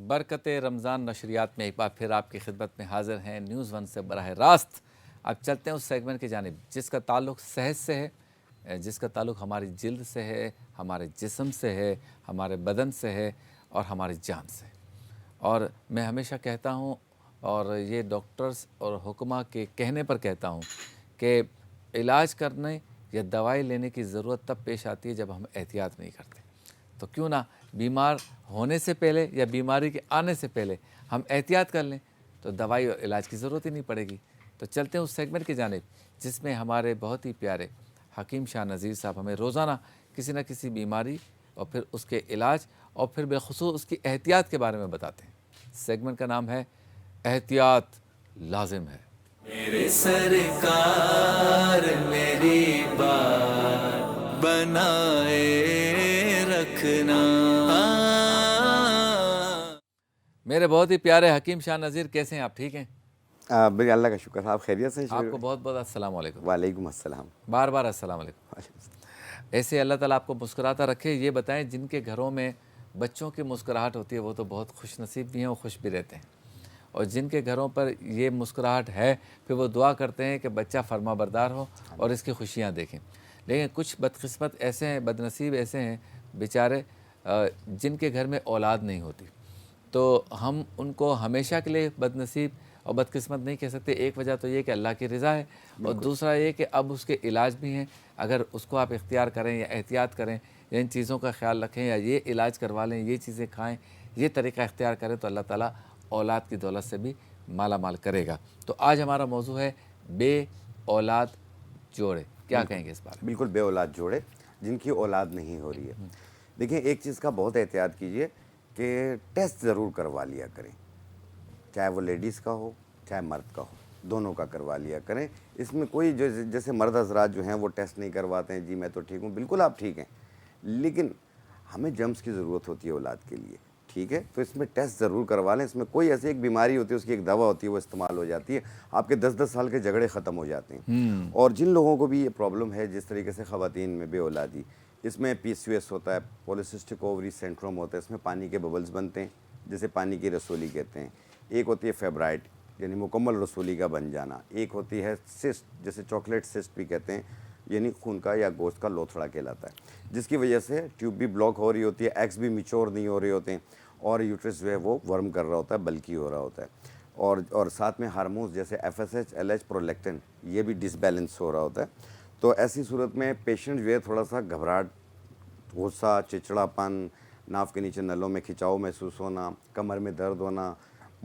बरकत रमज़ान नशरियात में एक बार फिर आपकी खिदमत में हाजिर हैं न्यूज़ वन से बराह रास्त। अब चलते हैं उस सेगमेंट की जानिब जिसका ताल्लुक़ सेहत से है, जिसका ताल्लुक़ हमारी जिल्द से है, हमारे जिस्म से है, हमारे बदन से है और हमारी जान से। और मैं हमेशा कहता हूँ और ये डॉक्टर्स और हुक्मा के कहने पर कहता हूँ कि इलाज करने या दवाई लेने की ज़रूरत तब पेश आती है जब हम एहतियात नहीं करते। तो क्यों ना बीमार होने से पहले या बीमारी के आने से पहले हम एहतियात कर लें, तो दवाई और इलाज की ज़रूरत ही नहीं पड़ेगी। तो चलते हैं उस सेगमेंट की जानिब जिसमें हमारे बहुत ही प्यारे हकीम शाह नज़ीर साहब हमें रोज़ाना किसी न किसी बीमारी और फिर उसके इलाज और फिर बेखुसूस उसकी एहतियात के बारे में बताते हैं। सेगमेंट का नाम है एहतियात लाजिम है। मेरे सरकार मेरी बात बनाए रखना। मेरे बहुत ही प्यारे हकीम शाह नज़ीर, कैसे हैं आप? ठीक हैं? बिल्कुल, अल्लाह का शुक्र। आप खैरियत से? आपको बहुत बहुत अस्सलाम वालेकुम। वालेकुम अस्सलाम। बार बार अस्सलाम वालेकुम। ऐसे अल्लाह ताला आपको मुस्कुराता रखे। ये बताएं, जिनके घरों में बच्चों की मुस्कुराहट होती है वो तो बहुत खुश नसीब भी हैं और खुश भी रहते हैं, और जिनके घरों पर ये मुस्कुराहट है फिर वो दुआ करते हैं कि बच्चा फर्मा बरदार हो और इसकी खुशियाँ देखें। लेकिन कुछ बदकिस्मत ऐसे हैं, बदनसीब ऐसे हैं बेचारे, जिनके घर में औलाद नहीं होती। तो हम उनको हमेशा के लिए बदनसीब और बदकिस्मत नहीं कह सकते। एक वजह तो ये कि अल्लाह की रज़ा है, और दूसरा ये कि अब उसके इलाज भी हैं। अगर उसको आप इख्तियार करें या एहतियात करें या इन चीज़ों का ख्याल रखें या ये इलाज करवा लें, ये चीज़ें खाएं, ये तरीक़ा इख्तियार करें, तो अल्लाह ताला औलाद की दौलत से भी माला माल करेगा। तो आज हमारा मौजू है बे औलाद जोड़े। क्या कहेंगे इस बारे में? बिल्कुल, बे औलाद जोड़े जिनकी औलाद नहीं हो रही है। देखिए, एक चीज़ का बहुत एहतियात कीजिए कि टेस्ट ज़रूर करवा लिया करें, चाहे वो लेडीज़ का हो चाहे मर्द का हो, दोनों का करवा लिया करें। इसमें कोई जैसे मर्द हजरात जो हैं वो टेस्ट नहीं करवाते हैं, जी मैं तो ठीक हूँ। बिल्कुल आप ठीक हैं, लेकिन हमें जम्स की ज़रूरत होती है औलाद के लिए, ठीक है? तो इसमें टेस्ट ज़रूर करवा लें। इसमें कोई ऐसी एक बीमारी होती है, उसकी एक दवा होती है, वो इस्तेमाल हो जाती है, आपके 10-10 साल के झगड़े ख़त्म हो जाते हैं। और जिन लोगों को भी ये प्रॉब्लम है, जिस तरीके से ख़वातीन में बे औलादी, इसमें PCOS होता है, पॉलीसिस्टिक ओवरी सिंड्रोम होता है, इसमें पानी के बबल्स बनते हैं, जिसे पानी की रसोली कहते हैं। एक होती है फेब्राइड, यानी मुकम्मल रसोली का बन जाना। एक होती है सिस्ट, जैसे चॉकलेट सिस्ट भी कहते हैं, यानी खून का या गोश्त का लोथड़ा कहलाता है, जिसकी वजह से ट्यूब भी ब्लॉक हो रही होती है, एग्स भी मिच्योर नहीं हो रहे होते हैं, और यूट्रस जो है वो वर्म कर रहा होता है, बल्कि हो रहा होता है। और साथ में हार्मोन्स जैसे FSH, LH, प्रोलैक्टिन, ये भी डिसबैलेंस हो रहा होता है। तो ऐसी सूरत में पेशेंट जो है थोड़ा सा घबराहट, गुस्सा, चिड़चिड़ापन, नाक के नीचे नलों में खिंचाव महसूस होना, कमर में दर्द होना,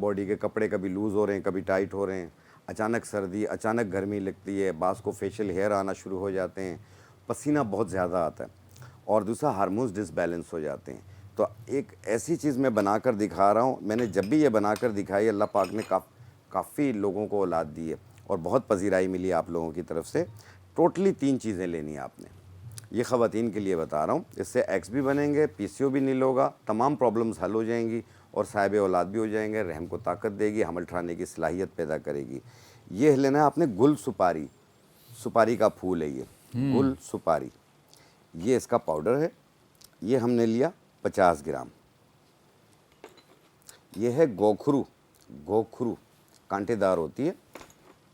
बॉडी के कपड़े कभी लूज़ हो रहे हैं, कभी टाइट हो रहे हैं, अचानक सर्दी, अचानक गर्मी लगती है, बास को फेशियल हेयर आना शुरू हो जाते हैं, पसीना बहुत ज़्यादा आता है, और दूसरा हार्मोन्स डिसबैलेंस हो जाते हैं। तो एक ऐसी चीज़ मैं बनाकर दिखा रहा हूँ। मैंने जब भी ये बनाकर दिखाई, अल्लाह पाक ने काफ़ी लोगों को औलाद दी है और बहुत पजीराई मिली आप लोगों की तरफ से। टोटली 3 चीज़ें लेनी है आपने, ये ख़वातीन के लिए बता रहा हूँ। इससे एग्स भी बनेंगे, PCO भी नील होगा, तमाम प्रॉब्लम्स हल हो जाएंगी और साहिब औलाद भी हो जाएंगे। रहम को ताकत देगी, हमल उठाने की सलाहियत पैदा करेगी। ये लेना है आपने गुल सुपारी, सुपारी का फूल है ये, गुल सुपारी, ये इसका पाउडर है। ये हमने लिया 50 ग्राम। ये है गोखरू, गोखरू कांटेदार होती है,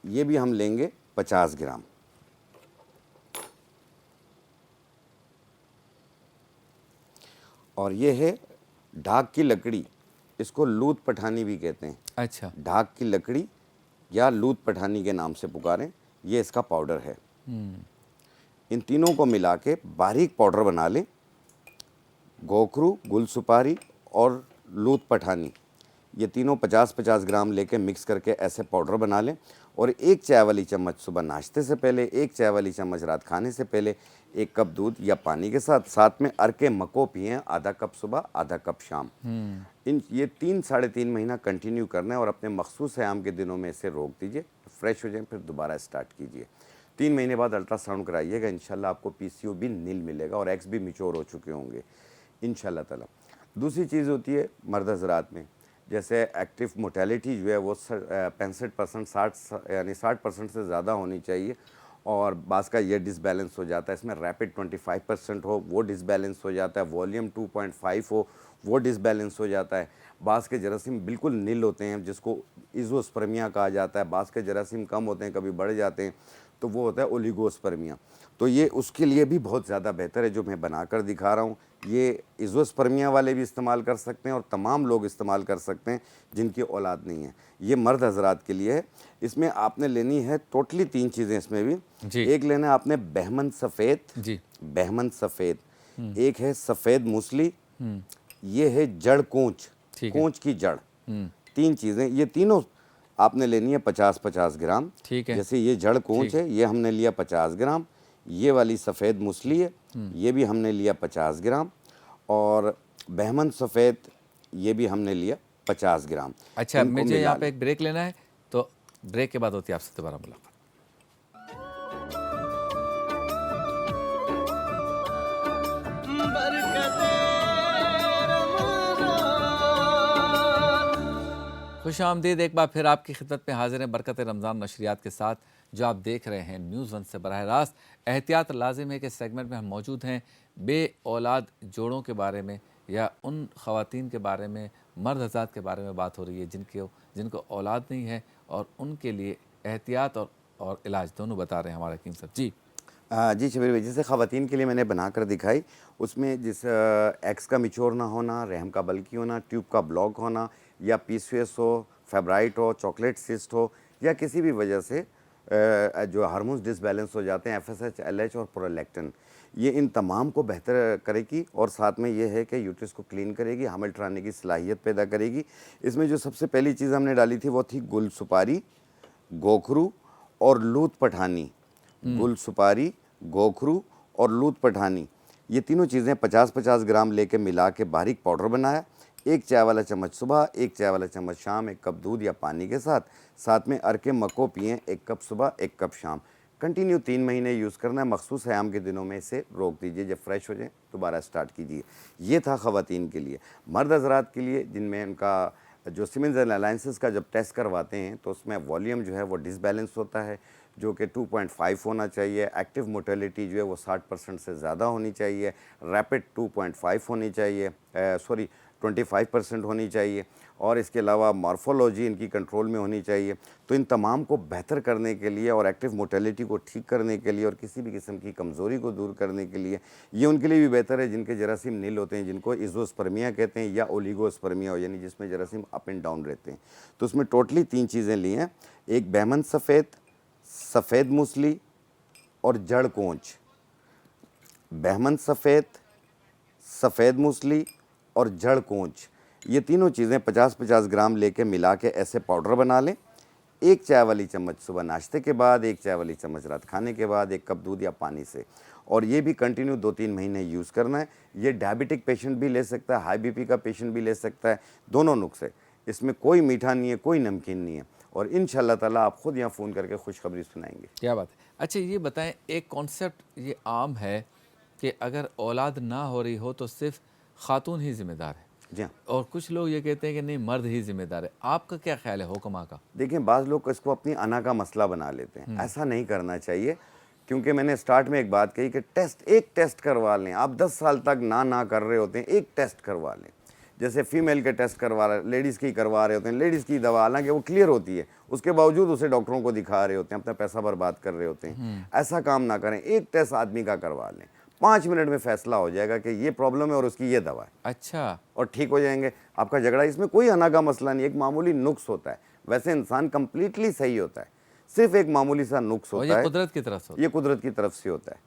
ये भी हम लेंगे 50 ग्राम। और ये है ढाक की लकड़ी, इसको लूत पठानी भी कहते हैं। अच्छा, ढाक की लकड़ी या लूत पठानी के नाम से पुकारें, ये इसका पाउडर है। इन तीनों को मिला के बारीक पाउडर बना लें। गोखरू, गुल सुपारी और लूत पठानी, ये तीनों 50-50 ग्राम लेके मिक्स करके ऐसे पाउडर बना लें। और 1 चाय वाली चम्मच सुबह नाश्ते से पहले, 1 चाय वाली चम्मच रात खाने से पहले, 1 कप दूध या पानी के साथ, साथ में अरके मको पिएं, आधा कप सुबह आधा कप शाम। ये 3-3.5 महीना कंटिन्यू करना है और अपने मखसूस आयाम के दिनों में इसे रोक दीजिए, फ्रेश हो जाए, फिर दोबारा स्टार्ट कीजिए। 3 महीने बाद अल्ट्रासाउंड कराइएगा, इंशाल्लाह आपको PCO भी नील मिलेगा और एग्स भी मिच्योर हो चुके होंगे इंशाल्लाह ताला। दूसरी चीज़ होती है मर्द हज़रात में, जैसे एक्टिव मोर्टेलिटी जो है वो 65%, 60 यानी 60% से ज़्यादा होनी चाहिए, और बास का ये डिसबैलेंस हो जाता है। इसमें रैपिड 25% हो, वो डिसबैलेंस हो जाता है। वॉल्यूम 2.5 हो, वो डिसबैलेंस हो जाता है। बाज़ के जरासीम बिल्कुल नील होते हैं जिसको इज़ोस्पर्मिया कहा जाता है, बाज़ के जरासीम कम होते हैं, कभी बढ़ जाते हैं, तो वो होता है ओलिगोस्पर्मिया। तो ये उसके लिए भी बहुत ज़्यादा बेहतर है जो मैं बनाकर दिखा रहा हूँ। ये इज़ोस्पर्मिया वाले भी इस्तेमाल कर सकते हैं और तमाम लोग इस्तेमाल कर सकते हैं जिनकी औलाद नहीं है। ये मर्द हजरात के लिए है। इसमें आपने लेनी है टोटली 3 चीज़ें इसमें भी। जी। एक लेना है आपने बहमन सफ़ेद, जी। बहमन सफ़ेद, एक है सफ़ेद मूसली, ये है जड़ कोंच, ठीक है। कोंच की जड़। 3 चीज़ें, ये तीनों आपने लेनी है 50-50 ग्राम। ठीक है। जैसे ये जड़ कोंच है, ये हमने लिया 50 ग्राम, ये वाली सफ़ेद मूसली है, ये भी हमने लिया 50 ग्राम, और बहमन सफ़ेद ये भी हमने लिया 50 ग्राम। अच्छा, इनको मुझे मिला यहाँ पे लें। एक ब्रेक लेना है, तो ब्रेक के बाद होती है आपसे दोबारा मुलाकात। खुश आमदीद एक बार फिर आपकी खिदमत में हाजिर हैं बरकत रमज़ान नशरियात के साथ, जो आप देख रहे हैं न्यूज़ वन से बराह रास्त। एहतियात लाजिम है कि सेगमेंट में हम मौजूद हैं बे औलाद जोड़ों के बारे में, या उन ख़वातीन के बारे में, मर्द हज़रात के बारे में बात हो रही है जिनको औलाद नहीं है, और उनके लिए एहतियात और इलाज दोनों बता रहे हैं हमारे हकीम साहब। जी जी शबीर भाई, जैसे ख़वातीन के लिए मैंने बनाकर दिखाई, उसमें जिस एक्स का मिचोर ना होना, रहम का बल्कि होना, ट्यूब का ब्लॉक होना, या पीसीओएस हो, फेब्राइट हो, चॉकलेट सिस्ट हो, या किसी भी वजह से जो हार्मोन्स डिसबैलेंस हो जाते हैं, एफएसएच, एलएच और प्रोलैक्टिन, ये इन तमाम को बेहतर करेगी। और साथ में ये है कि यूट्रस को क्लीन करेगी, हमल ठहराने की सलाहियत पैदा करेगी। इसमें जो सबसे पहली चीज़ हमने डाली थी वो थी गुल सुपारी, गोखरू और लूत पठानी। गुल सुपारी, गोखरू और लूत पठानी, ये तीनों चीज़ें 50-50 ग्राम लेके मिला के बारीक पाउडर बनाया। 1 चाय वाला चम्मच सुबह, 1 चाय वाला चम्मच शाम, 1 कप दूध या पानी के साथ में अरके मको पिएँ, 1 कप सुबह 1 कप शाम। कंटिन्यू 3 महीने यूज़ करना है। मखसूस ह्याम के दिनों में इसे रोक दीजिए, जब फ्रेश हो जाए दोबारा स्टार्ट कीजिए। ये था ख़वातीन के लिए। मर्द हज़रात के लिए जिनमें उनका जो सीमेंस एंड अलायंसेस का जब टेस्ट करवाते हैं तो उसमें वॉल्यूम जो है वो डिसबैलेंस होता है, जो कि 2.5 होना चाहिए। एक्टिव मोटेलिटी जो है वो 60% से ज़्यादा होनी चाहिए। रैपिड 2.5 होनी चाहिए, 25% होनी चाहिए। और इसके अलावा मॉर्फोलॉजी इनकी कंट्रोल में होनी चाहिए। तो इन तमाम को बेहतर करने के लिए और एक्टिव मोटेलिटी को ठीक करने के लिए और किसी भी किस्म की कमज़ोरी को दूर करने के लिए ये उनके लिए भी बेहतर है जिनके जरासीम नील होते हैं, जिनको इज़ोस्पर्मिया कहते हैं, या ओलिगोस्पर्मिया हो, यानी जिसमें जरासीम अप एंड डाउन रहते हैं। तो उसमें टोटली 3 चीज़ें ली हैं, एक बहमन सफ़ेद, सफ़ेद मूसली और जड़ कोंच। बहमन सफ़ेद, सफ़ेद मूसली और जड़ कोंच, ये तीनों चीज़ें 50-50 ग्राम लेके मिला के ऐसे पाउडर बना लें। 1 चाय वाली चम्मच सुबह नाश्ते के बाद, 1 चाय वाली चम्मच रात खाने के बाद, 1 कप दूध या पानी से। और ये भी कंटिन्यू 2-3 महीने यूज़ करना है। ये डायबिटिक पेशेंट भी ले सकता है, हाई बीपी का पेशेंट भी ले सकता है, दोनों नुस्खे। इसमें कोई मीठा नहीं है, कोई नमकीन नहीं है। और इंशाअल्लाह ताला आप ख़ुद यहाँ फ़ोन करके खुशखबरी सुनाएंगे। क्या बात है। अच्छा ये बताएं, एक कॉन्सेप्ट ये आम है कि अगर औलाद ना हो रही हो तो सिर्फ खातून ही ज़िम्मेदार है, जी हाँ। और कुछ लोग ये कहते हैं कि नहीं, मर्द ही ज़िम्मेदार है। आपका क्या ख्याल है हुक्मा का? देखिए, बाज़ लोग इसको अपनी अना का मसला बना लेते हैं। ऐसा नहीं करना चाहिए, क्योंकि मैंने स्टार्ट में एक बात कही कि एक टेस्ट करवा लें। आप 10 साल तक ना कर रहे होते हैं, एक टेस्ट करवा लें। जैसे फीमेल के टेस्ट करवा रहे, लेडीज़ की करवा रहे होते हैं, लेडीज़ की दवा हालांकि वो क्लियर होती है, उसके बावजूद उसे डॉक्टरों को दिखा रहे होते हैं, अपना पैसा बर्बाद कर रहे होते हैं। ऐसा काम ना करें, एक टेस्ट आदमी का करवा लें, 5 मिनट में फैसला हो जाएगा कि ये प्रॉब्लम है और उसकी ये दवा है। अच्छा, और ठीक हो जाएंगे आपका झगड़ा। इसमें कोई अना का मसला नहीं, एक मामूली नुक्स होता है। वैसे इंसान कंप्लीटली सही होता है, सिर्फ एक मामूली सा नुक्स और होता ये है, कुदरत की तरफ से होता ये कुदरत की तरफ से होता है। है।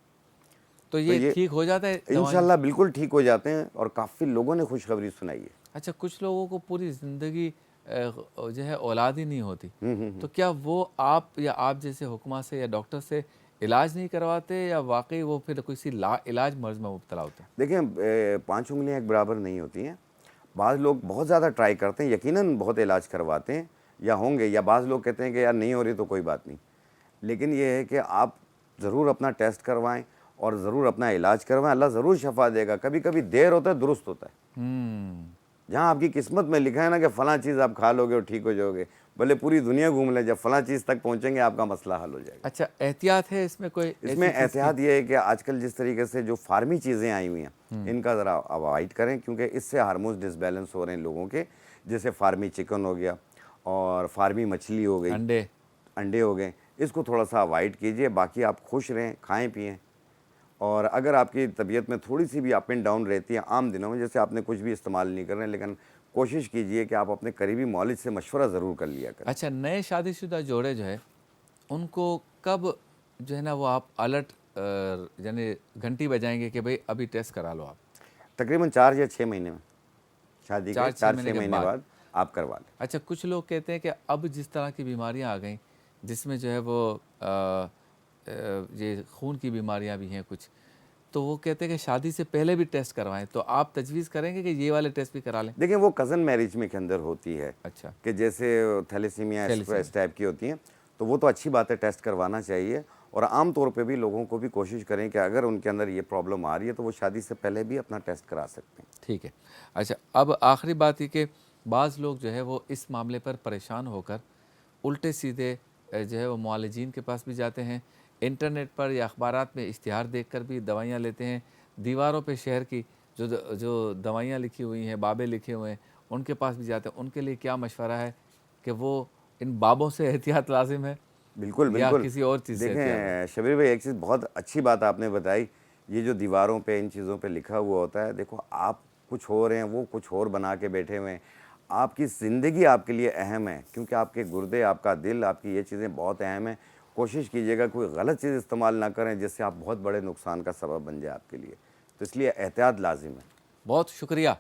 तो ये ठीक हो जाता है दवाएं? इंशाल्लाह बिल्कुल ठीक हो जाते हैं और काफ़ी लोगों ने खुशखबरी सुनाई है। अच्छा, कुछ लोगों को पूरी ज़िंदगी जो है औलाद ही नहीं होती, तो क्या वो आप या आप जैसे हुक्मा से या डॉक्टर से इलाज नहीं करवाते, या वाकई वो फिर किसी ला इलाज मर्ज में मुब्तला होते हैं? देखिए, 5 उंगलियां एक बराबर नहीं होती हैं। बाज़ लोग बहुत ज़्यादा ट्राई करते हैं, यकीनन बहुत इलाज करवाते हैं या होंगे, या बाज़ लोग कहते हैं कि यार नहीं हो रही तो कोई बात नहीं। लेकिन ये है कि आप ज़रूर अपना टेस्ट करवाएं और ज़रूर अपना इलाज करवाएं, अल्लाह ज़रूर शफा देगा। कभी कभी देर होता है, दुरुस्त होता है। जहाँ आपकी किस्मत में लिखा है ना कि फ़लाँ चीज़ आप खा लोगे और ठीक हो जाओगे, भले पूरी दुनिया घूम लें, जब फला चीज़ तक पहुंचेंगे आपका मसला हल हो जाएगा। अच्छा, एहतियात है इसमें कोई? इसमें एहतियात ये है कि आजकल जिस तरीके से जो फार्मी चीज़ें आई हुई हैं इनका ज़रा अवॉइड करें, क्योंकि इससे हार्मोन्स डिसबैलेंस हो रहे हैं लोगों के। जैसे फार्मी चिकन हो गया और फार्मी मछली हो गई, अंडे हो गए, इसको थोड़ा सा अवॉइड कीजिए। बाकी आप खुश रहें, खाएं पिएं। और अगर आपकी तबीयत में थोड़ी सी भी अप एंड डाउन रहती है आम दिनों में, जैसे आपने कुछ भी इस्तेमाल नहीं कर रहे हैं, लेकिन कोशिश कीजिए कि आप अपने करीबी मौलिज से मशवरा ज़रूर कर लिया करें। अच्छा, नए शादीशुदा जोड़े जो है उनको कब जो है ना वो आप अलर्ट यानी घंटी बजाएंगे कि भाई अभी टेस्ट करा लो आप? तकरीबन 4 या 6 महीने में, शादी के 4-6 महीने बाद आप करवा लें। अच्छा, कुछ लोग कहते हैं कि अब जिस तरह की बीमारियां आ गई जिसमें जो है वो ये खून की बीमारियां भी हैं कुछ, तो वो कहते हैं कि शादी से पहले भी टेस्ट करवाएं, तो आप तजवीज़ करेंगे कि ये वाले टेस्ट भी करा लें? देखिए, वो कज़न मैरिज में के अंदर होती है। अच्छा, कि जैसे थैलेसीमिया इस टाइप की होती हैं, तो वो तो अच्छी बात है, टेस्ट करवाना चाहिए। और आम तौर पे भी लोगों को भी कोशिश करें कि अगर उनके अंदर ये प्रॉब्लम आ रही है तो वो शादी से पहले भी अपना टेस्ट करा सकते हैं। ठीक है। अच्छा, अब आखिरी बात ये कि बाज़ लोग जो है वो इस मामले पर परेशान होकर उल्टे सीधे जो है वो मुआलिजीन के पास भी जाते हैं, इंटरनेट पर या अखबारात में इश्तिहार देखकर भी दवाइयाँ लेते हैं, दीवारों पे शहर की जो दवाइयाँ लिखी हुई हैं, बाबे लिखे हुए हैं, उनके पास भी जाते हैं। उनके लिए क्या मशवरा है कि वो इन बाबों से एहतियात लाजिम है बिल्कुल, या बिल्कुल। किसी और चीज़ से एहतियात है? देखें शबीर भाई, एक चीज़ बहुत अच्छी बात आपने बताई, ये जो दीवारों पे इन चीज़ों पे लिखा हुआ होता है, देखो आप कुछ हो रहे हैं, वो कुछ और बना के बैठे हुए हैं। आपकी ज़िंदगी आपके लिए अहम है, क्योंकि आपके गुर्दे, आपका दिल, आपकी ये चीज़ें बहुत अहम हैं। कोशिश कीजिएगा कोई गलत चीज़ इस्तेमाल ना करें जिससे आप बहुत बड़े नुकसान का सबब बन जाए आपके लिए, तो इसलिए एहतियात लाजिम है। बहुत शुक्रिया।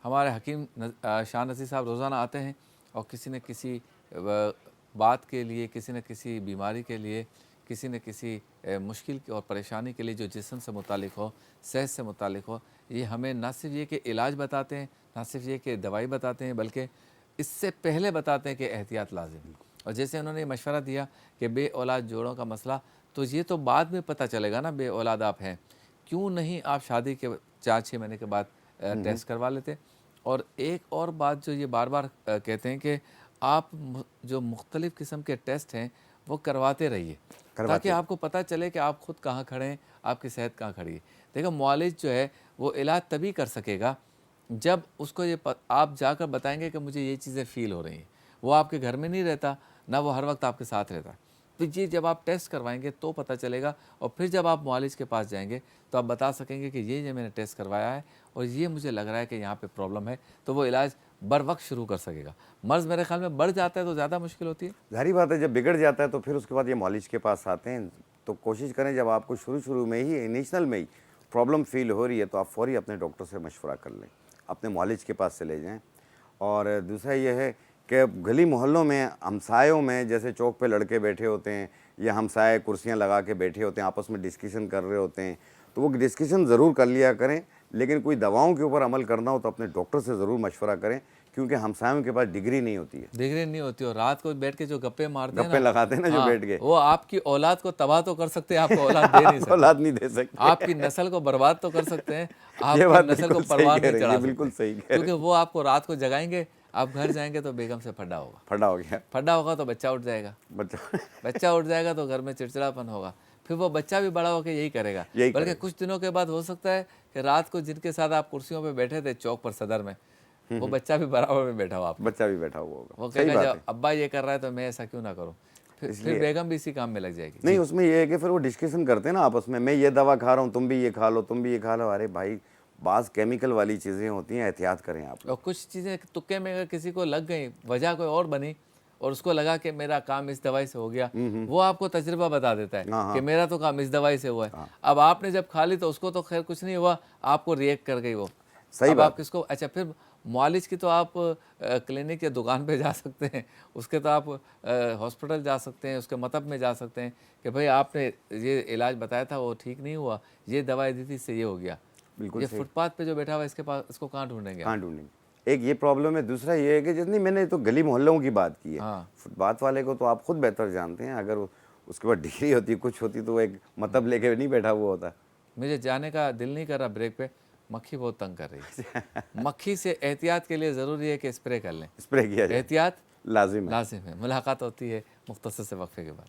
हमारे हकीम शाह नज़ीर साहब रोज़ाना आते हैं और किसी न किसी बात के लिए, किसी न किसी बीमारी के लिए, किसी न किसी मुश्किल और परेशानी के लिए जो जिस्म से मुतालिक हो, सेहत से मुतालिक हो, ये हमें ना सिर्फ ये कि इलाज बताते हैं, ना सिर्फ ये कि दवाई बताते हैं, बल्कि इससे पहले बताते हैं कि एहतियात लाजिम है। और जैसे उन्होंने ये मशवरा दिया कि बे औलाद जोड़ों का मसला, तो ये तो बाद में पता चलेगा ना बे औलाद आप हैं, क्यों नहीं आप शादी के 4-6 महीने के बाद टेस्ट करवा लेते? और एक और बात जो ये बार बार कहते हैं कि आप जो मुख्तलिफ़ किस्म के टेस्ट हैं वो करवाते रहिए, ताकि आपको पता चले कि आप ख़ुद कहाँ खड़े हैं, आपकी सेहत कहाँ खड़ी है। देखो, मुआलिज जो है वो इलाज तभी कर सकेगा जब उसको आप जाकर बताएंगे कि मुझे ये चीज़ें फ़ील हो रही हैं। वो आपके घर में नहीं रहता, ना वो हर वक्त आपके साथ रहता। तो ये जब आप टेस्ट करवाएंगे तो पता चलेगा, और फिर जब आप मुआलिज के पास जाएंगे तो आप बता सकेंगे कि ये मैंने टेस्ट करवाया है और ये मुझे लग रहा है कि यहाँ पे प्रॉब्लम है, तो वो इलाज बर वक्त शुरू कर सकेगा। मर्ज़ मेरे ख्याल में बढ़ जाता है तो ज़्यादा मुश्किल होती है। ज़ाहिर बात है, जब बिगड़ जाता है तो फिर उसके बाद ये मुआलिज के पास आते हैं। तो कोशिश करें, जब आपको शुरू में ही, इनिशियल में ही प्रॉब्लम फील हो रही है, तो आप फ़ौरी अपने डॉक्टर से मशवरा कर लें, अपने मुआलिज के पास चले जाएँ। और दूसरा ये है कि गली मोहल्लों में, हमसायों में, जैसे चौक पे लड़के बैठे होते हैं या हमसाए कुर्सियां लगा के बैठे होते हैं, आपस में डिस्कशन कर रहे होते हैं, तो वो डिस्कशन ज़रूर कर लिया करें। लेकिन कोई दवाओं के ऊपर अमल करना हो तो अपने डॉक्टर से ज़रूर मशवरा करें, क्योंकि हमसायों के पास डिग्री नहीं होती है। डिग्री नहीं होती, और रात को बैठ के जो गप्पे मारते हैं, गप्पे लगाते हैं ना, जो बैठ के, वो आपकी औलाद को तबाह तो कर सकते हैं, आपको औलाद दे नहीं सकते। औलाद नहीं दे सकते, आपकी नस्ल को बर्बाद तो कर सकते हैं, आपकी नस्ल को परवान नहीं चढ़ा सकते। बिल्कुल सही कह रहे हैं। क्योंकि वो आपको रात को जगाएंगे, आप घर जाएंगे तो बेगम से फड्डा होगा, फटा हो गया, फड्डा होगा तो बच्चा उठ जाएगा, बच्चा उठ जाएगा तो घर में चिड़चिड़ापन होगा, फिर वो बच्चा भी बड़ा होकर यही करेगा। बल्कि कुछ दिनों के बाद हो सकता है कि रात को जिनके साथ आप कुर्सियों पे बैठे थे चौक पर सदर में, वो बच्चा भी बराबर में बैठा हुआ, बच्चा भी बैठा हुआ होगा। वो कहेगा जब अब्बा ये कर रहा है तो मैं ऐसा क्यों ना करूं, फिर बेगम भी इसी काम में लग जाएगी। नहीं, उसमें ये है कि फिर वो डिस्कशन करते हैं ना आपस में, मैं ये दवा खा रहा हूँ, तुम भी ये खा लो, तुम भी ये खा लो। अरे भाई, बाज़ केमिकल वाली चीज़ें होती हैं, एहतियात करें आप। और कुछ चीज़ें तुक्के में अगर किसी को लग गई, वजह कोई और बनी, और उसको लगा कि मेरा काम इस दवाई से हो गया, वो आपको तजर्बा बता देता है कि मेरा तो काम इस दवाई से हुआ है। अब आपने जब खा ली तो उसको तो खैर कुछ नहीं हुआ, आपको रिएक्ट कर गई वो। सही अब बात। आप किसको, अच्छा, फिर मुआलिज की तो आप क्लिनिक या दुकान पे जा सकते हैं, उसके तो आप हॉस्पिटल जा सकते हैं, उसके मतब में जा सकते हैं कि भाई आपने ये इलाज बताया था वो ठीक नहीं हुआ, ये दवाई दी थी, इससे ये हो गया। बिल्कुल ये सही। फुटपाथ पे जो बैठा हुआ है इसके पास, इसको कहाँ ढूंढेंगे? कहाँ ढूंढेंगे? एक ये प्रॉब्लम है। दूसरा ये है कि जितनी मैंने तो गली मोहल्लों की बात की है, फुटपाथ वाले को तो आप खुद बेहतर जानते हैं। अगर उसके बाद डिग्री होती, कुछ होती, तो वो एक मतलब लेके नहीं बैठा हुआ होता। मुझे जाने का दिल नहीं कर रहा ब्रेक पे, मक्खी बहुत तंग कर रही है। मक्खी से एहतियात के लिए ज़रूरी है कि स्प्रे कर लें। स्प्रे किया जाए। एहतियात लाजिम है। लाजिम है। मुलाकात होती है मुख्तसर से वक्फे के बाद।